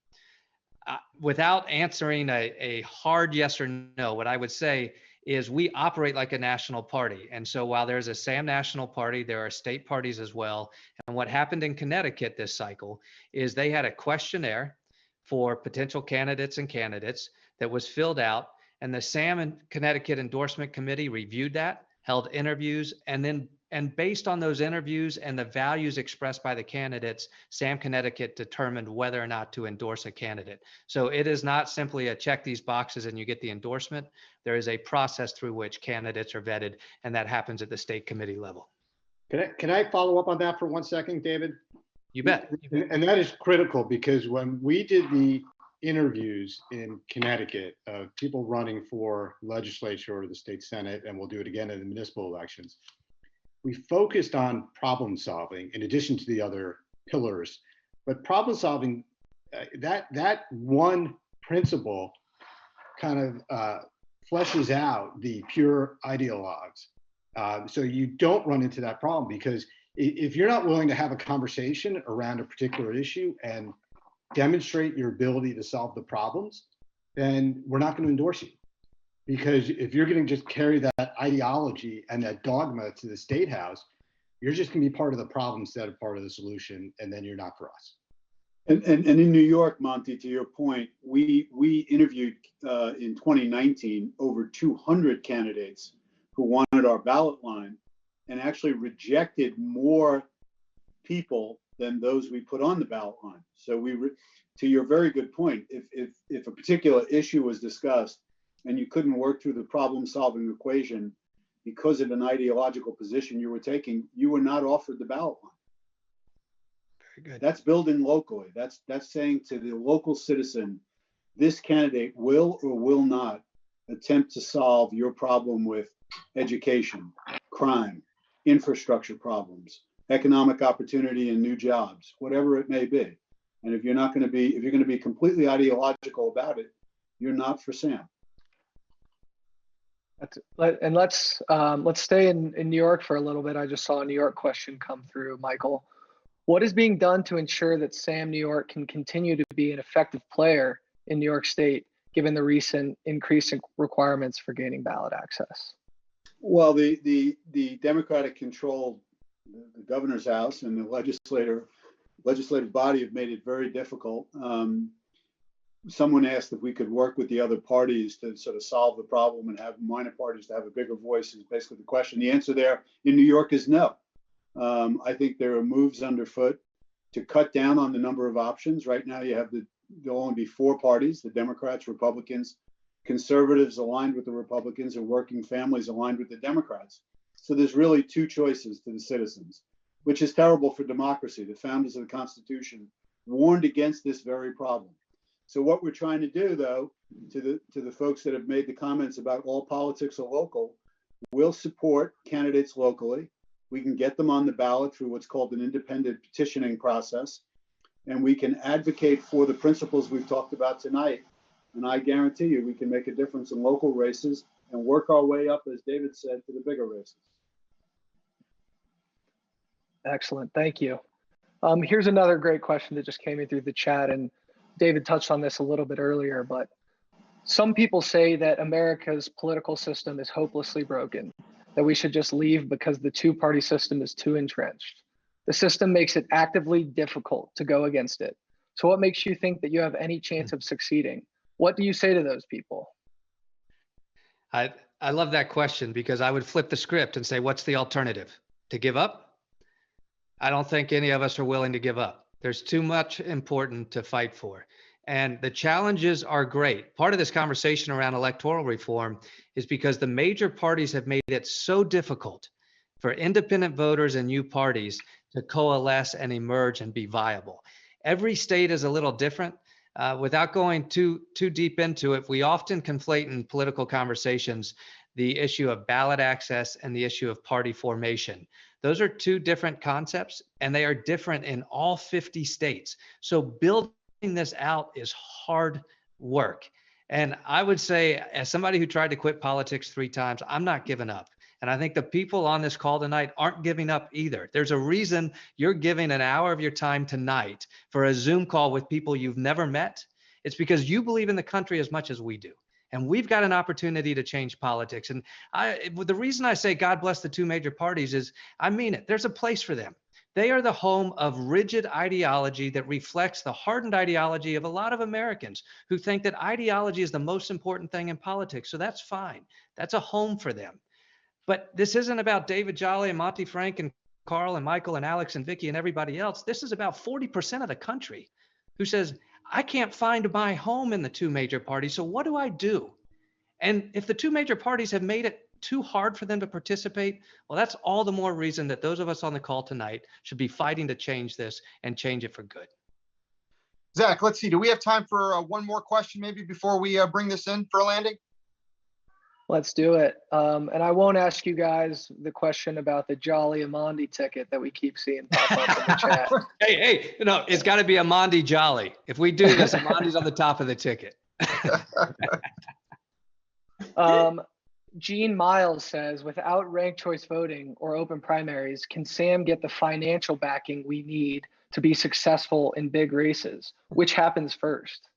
Without answering a hard yes or no, what I would say is we operate like a national party. And so while there's a Sam national party, there are state parties as well. And what happened in Connecticut this cycle is they had a questionnaire for potential candidates that was filled out, and the Sam and Connecticut Endorsement Committee reviewed that, held interviews, and based on those interviews and the values expressed by the candidates, Sam Connecticut determined whether or not to endorse a candidate. So it is not simply a check these boxes and you get the endorsement. There is a process through which candidates are vetted, and that happens at the state committee level. Can I follow up on that for 1 second, David? You bet. And that is critical, because when we did the interviews in Connecticut of people running for legislature or the state Senate, and we'll do it again in the municipal elections, we focused on problem solving in addition to the other pillars. But problem solving, that one principle kind of fleshes out the pure ideologues. So you don't run into that problem, because if you're not willing to have a conversation around a particular issue and demonstrate your ability to solve the problems, then we're not going to endorse you. Because if you're going to just carry that ideology and that dogma to the state house, you're just going to be part of the problem instead of part of the solution, and then you're not for us. And in New York, Monty, to your point, we interviewed in 2019 over 200 candidates who wanted our ballot line, and actually rejected more people than those we put on the ballot line. So to your very good point, if a particular issue was discussed and you couldn't work through the problem-solving equation because of an ideological position you were taking, you were not offered the ballot line. Very good. That's building locally. That's saying to the local citizen, this candidate will or will not attempt to solve your problem with education, crime, infrastructure problems, economic opportunity and new jobs, whatever it may be. And if you're going to be completely ideological about it, you're not for Sam. And let's stay in New York for a little bit. I just saw a New York question come through, Michael. What is being done to ensure that Sam New York can continue to be an effective player in New York State, given the recent increase in requirements for gaining ballot access? Well, the Democratic controlled the governor's house and the legislative body have made it very difficult. Someone asked if we could work with the other parties to sort of solve the problem and have minor parties to have a bigger voice, is basically the question. The answer there in New York is no. I think there are moves underfoot to cut down on the number of options. Right now, there'll only be 4 parties: the Democrats, Republicans, conservatives aligned with the Republicans, and working families aligned with the Democrats. So there's really 2 choices to the citizens, which is terrible for democracy. The founders of the Constitution warned against this very problem. So what we're trying to do, though, to the folks that have made the comments about all politics are local, we'll support candidates locally. We can get them on the ballot through what's called an independent petitioning process, and we can advocate for the principles we've talked about tonight And I guarantee you, we can make a difference in local races and work our way up, as David said, to the bigger races. Excellent. Thank you. Here's another great question that just came in through the chat, and David touched on this a little bit earlier, but some people say that America's political system is hopelessly broken, that we should just leave because the two-party system is too entrenched. The system makes it actively difficult to go against it. So what makes you think that you have any chance of succeeding? What do you say to those people? I love that question, because I would flip the script and say, what's the alternative? To give up? I don't think any of us are willing to give up. There's too much important to fight for. And the challenges are great. Part of this conversation around electoral reform is because the major parties have made it so difficult for independent voters and new parties to coalesce and emerge and be viable. Every state is a little different. Without going too deep into it, we often conflate in political conversations the issue of ballot access and the issue of party formation. Those are two different concepts, and they are different in all 50 states. So building this out is hard work. And I would say, as somebody who tried to quit politics 3 times, I'm not giving up. And I think the people on this call tonight aren't giving up either. There's a reason you're giving an hour of your time tonight for a Zoom call with people you've never met. It's because you believe in the country as much as we do. And we've got an opportunity to change politics. And the reason I say God bless the two major parties is, I mean it. There's a place for them. They are the home of rigid ideology that reflects the hardened ideology of a lot of Americans who think that ideology is the most important thing in politics. So that's fine. That's a home for them. But this isn't about David Jolly and Monty Frank and Carl and Michael and Alex and Vicky and everybody else. This is about 40% of the country who says, I can't find my home in the two major parties. So what do I do? And if the two major parties have made it too hard for them to participate, well, that's all the more reason that those of us on the call tonight should be fighting to change this and change it for good. Zach, let's see. Do we have time for one more question maybe before we bring this in for a landing? Let's do it. And I won't ask you guys the question about the Jolly Amandi ticket that we keep seeing pop up in the chat. Hey, it's got to be Amandi Jolly. If we do this, Amandi's on the top of the ticket. Gene Miles says, without ranked choice voting or open primaries, can Sam get the financial backing we need to be successful in big races? Which happens first?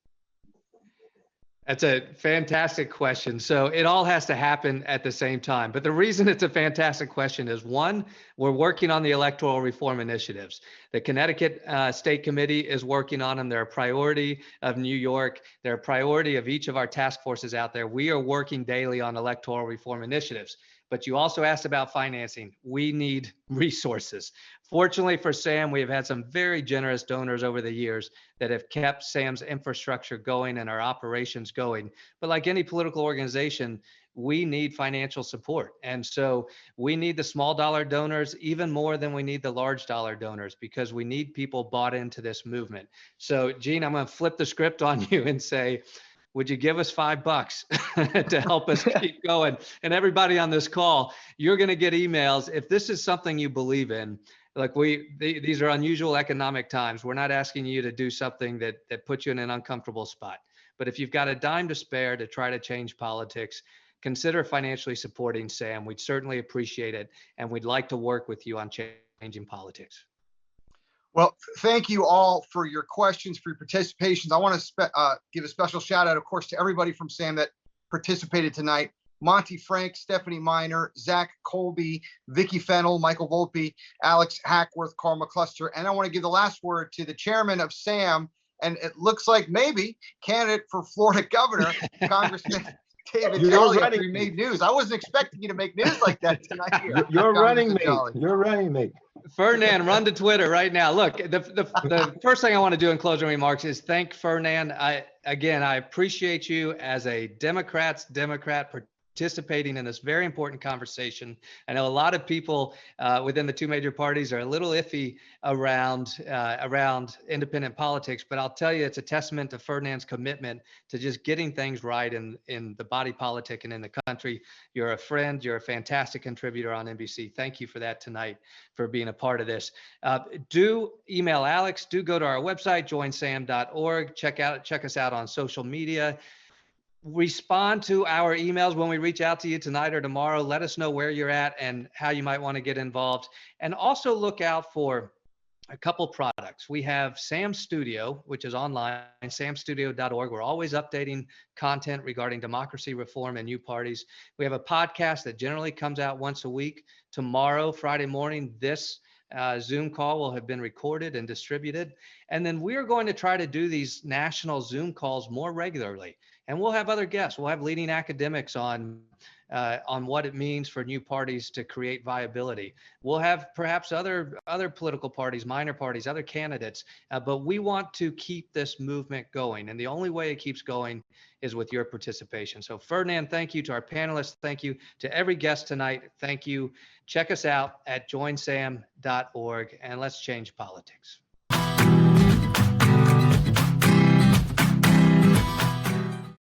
That's a fantastic question. So it all has to happen at the same time. But the reason it's a fantastic question is, one, we're working on the electoral reform initiatives. The Connecticut State Committee is working on them. They're a priority of New York. They're a priority of each of our task forces out there. We are working daily on electoral reform initiatives. But you also asked about financing. We need resources. Fortunately for Sam, we have had some very generous donors over the years that have kept Sam's infrastructure going and our operations going. But like any political organization, we need financial support. And so we need the small dollar donors even more than we need the large dollar donors, because we need people bought into this movement. So Gene, I'm going to flip the script on you and say, would you give us $5 to help us keep going? And everybody on this call, you're going to get emails. If this is something you believe in, like these are unusual economic times. We're not asking you to do something that puts you in an uncomfortable spot. But if you've got a dime to spare to try to change politics, consider financially supporting Sam. We'd certainly appreciate it. And we'd like to work with you on changing politics. Well, thank you all for your questions, for your participations. I want to give a special shout out, of course, to everybody from SAM that participated tonight. Monty Frank, Stephanie Miner, Zach Colby, Vicky Fennel, Michael Volpe, Alex Hackworth, Carl McCluster. And I want to give the last word to the chairman of SAM, and it looks like maybe candidate for Florida governor, Congressman David Jolly, after he made news. I wasn't expecting you to make news like that tonight. You're running mate. You're running mate. Fernand, run to Twitter right now. Look, the first thing I want to do in closing remarks is thank Fernand. I appreciate you as a Democrat participating in this very important conversation. I know a lot of people within the two major parties are a little iffy around independent politics, but I'll tell you, it's a testament to Fernand's commitment to just getting things right in the body politic and in the country. You're a friend. You're a fantastic contributor on NBC. Thank you for that tonight, for being a part of this. Do email Alex. Do go to our website, joinsam.org. Check us out on social media. respond to our emails when we reach out to you tonight or tomorrow. Let us know where you're at and how you might want to get involved. And also look out for a couple products. We have Sam Studio, which is online, samstudio.org. We're always updating content regarding democracy reform and new parties. We have a podcast that generally comes out once a week. Tomorrow, Friday morning, this Zoom call will have been recorded and distributed. And then we're going to try to do these national Zoom calls more regularly. And we'll have other guests. We'll have leading academics on what it means for new parties to create viability. We'll have perhaps other political parties, minor parties, other candidates, but we want to keep this movement going. And the only way it keeps going is with your participation. So Fernand, thank you. To our panelists, thank you. To every guest tonight, thank you. Check us out at joinsam.org and let's change politics.